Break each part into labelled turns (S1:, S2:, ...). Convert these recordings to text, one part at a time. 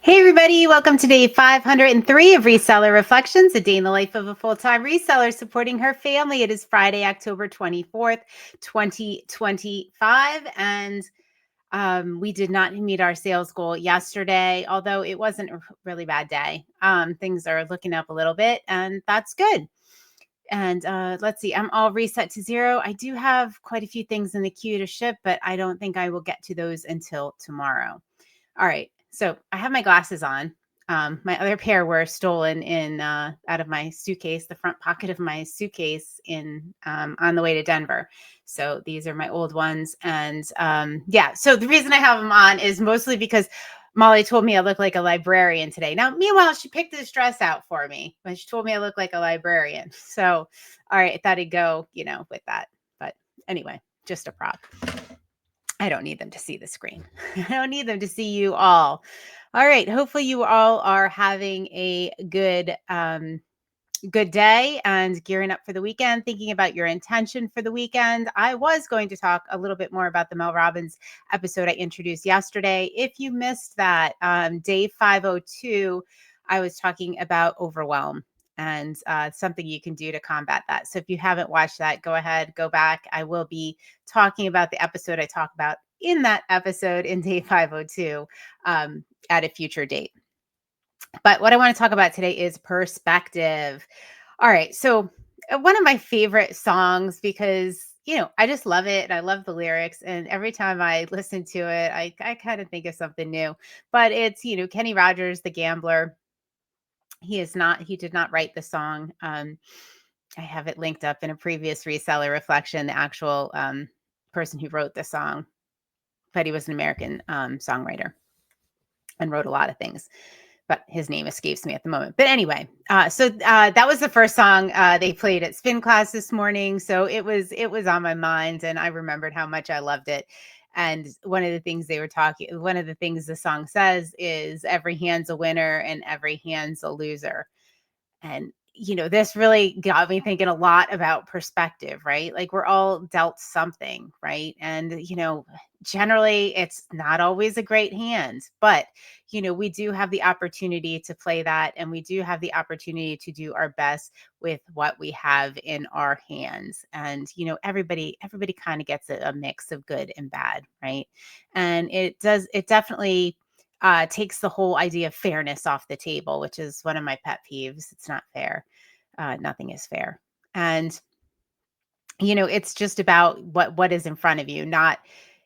S1: Hey, everybody. Welcome to day 503 of Reseller Reflections, a day in the life of a full-time reseller supporting her family. It is Friday, October 24th, 2025. And we did not meet our sales goal yesterday, although it wasn't a really bad day. Things are looking up a little bit, and that's good. And let's see, I'm all reset to zero. I do have quite a few things in the queue to ship, but I don't think I will get to those until tomorrow. All right. So I have my glasses on. My other pair were stolen in out of my suitcase, the front pocket of my suitcase in on the way to Denver. So these are my old ones, and yeah. So the reason I have them on is mostly because Molly told me I look like a librarian today. Now, meanwhile, she picked this dress out for me, but she told me I look like a librarian. So, all right, I thought I'd go, with that. But anyway, just a prop. I don't need them to see the screen. I don't need them to see you all. All right. Hopefully you all are having a good day and gearing up for the weekend, thinking about your intention for the weekend. I was going to talk a little bit more about the Mel Robbins episode I introduced yesterday. If you missed that, day 502, I was talking about overwhelm and something you can do to combat that. So if you haven't watched that, go ahead, go back. I will be talking about the episode I talk about in that episode in day 502 at a future date. But what I want to talk about today is perspective. All right. So, one of my favorite songs because, I just love it and I love the lyrics. And every time I listen to it, I kind of think of something new. But it's, Kenny Rogers, the gambler. He did not write the song. I have it linked up in a previous reseller reflection, the actual person who wrote the song, but he was an American songwriter and wrote a lot of things. But his name escapes me at the moment. But anyway, so that was the first song they played at spin class this morning. So it was on my mind, and I remembered how much I loved it. And one of the things one of the things the song says is every hand's a winner and every hand's a loser. And, this really got me thinking a lot about perspective, right? Like we're all dealt something, right? And, generally it's not always a great hand, but, we do have the opportunity to play that. And we do have the opportunity to do our best with what we have in our hands. And, everybody kind of gets a mix of good and bad, right? And it definitely takes the whole idea of fairness off the table, which is one of my pet peeves. It's not fair. Nothing is fair. And, it's just about what is in front of you, not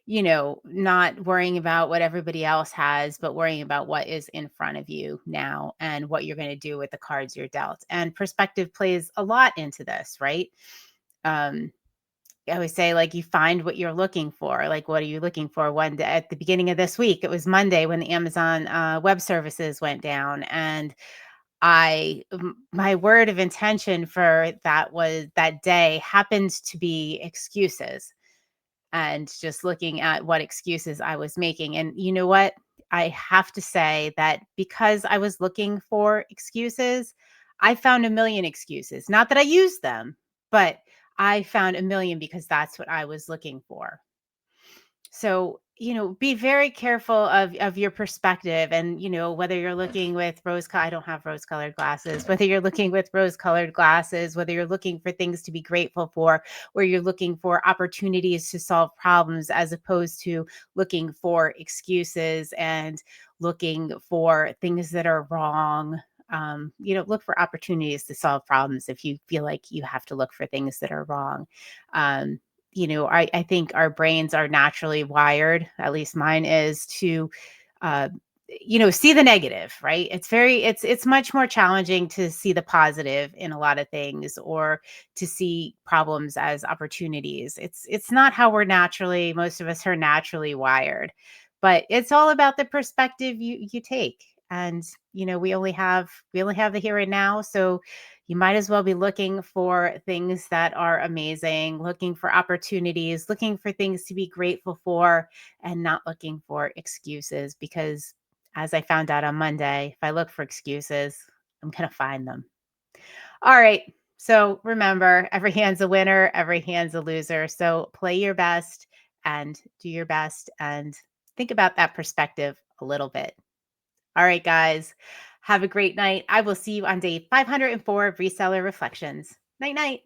S1: worrying about what everybody else has, but worrying about what is in front of you now and what you're going to do with the cards you're dealt. And perspective plays a lot into this, right? Um, I always say, like, you find what you're looking for. Like, what are you looking for? One day at the beginning of this week, it was Monday when the Amazon web services went down. And my word of intention for that day happened to be excuses and just looking at what excuses I was making. And you know what? I have to say that because I was looking for excuses, I found a million excuses. Not that I used them, but I found a million because that's what I was looking for. So, be very careful of your perspective and, whether you're looking with I don't have rose colored glasses, whether you're looking with rose colored glasses, whether you're looking for things to be grateful for, where you're looking for opportunities to solve problems as opposed to looking for excuses and looking for things that are wrong. Look for opportunities to solve problems if you feel like you have to look for things that are wrong. Um, I think our brains are naturally wired, at least mine is, to uh, see the negative, right? It's much more challenging to see the positive in a lot of things or to see problems as opportunities. It's not how most of us are naturally wired, but it's all about the perspective you take. And we only have the here and now, so you might as well be looking for things that are amazing, looking for opportunities, looking for things to be grateful for, and not looking for excuses. Because as I found out on Monday, if I look for excuses, I'm going to find them. All right. So remember, every hand's a winner, every hand's a loser. So play your best and do your best and think about that perspective a little bit. All right, guys. Have a great night. I will see you on day 504 of Reseller Reflections. Night, night.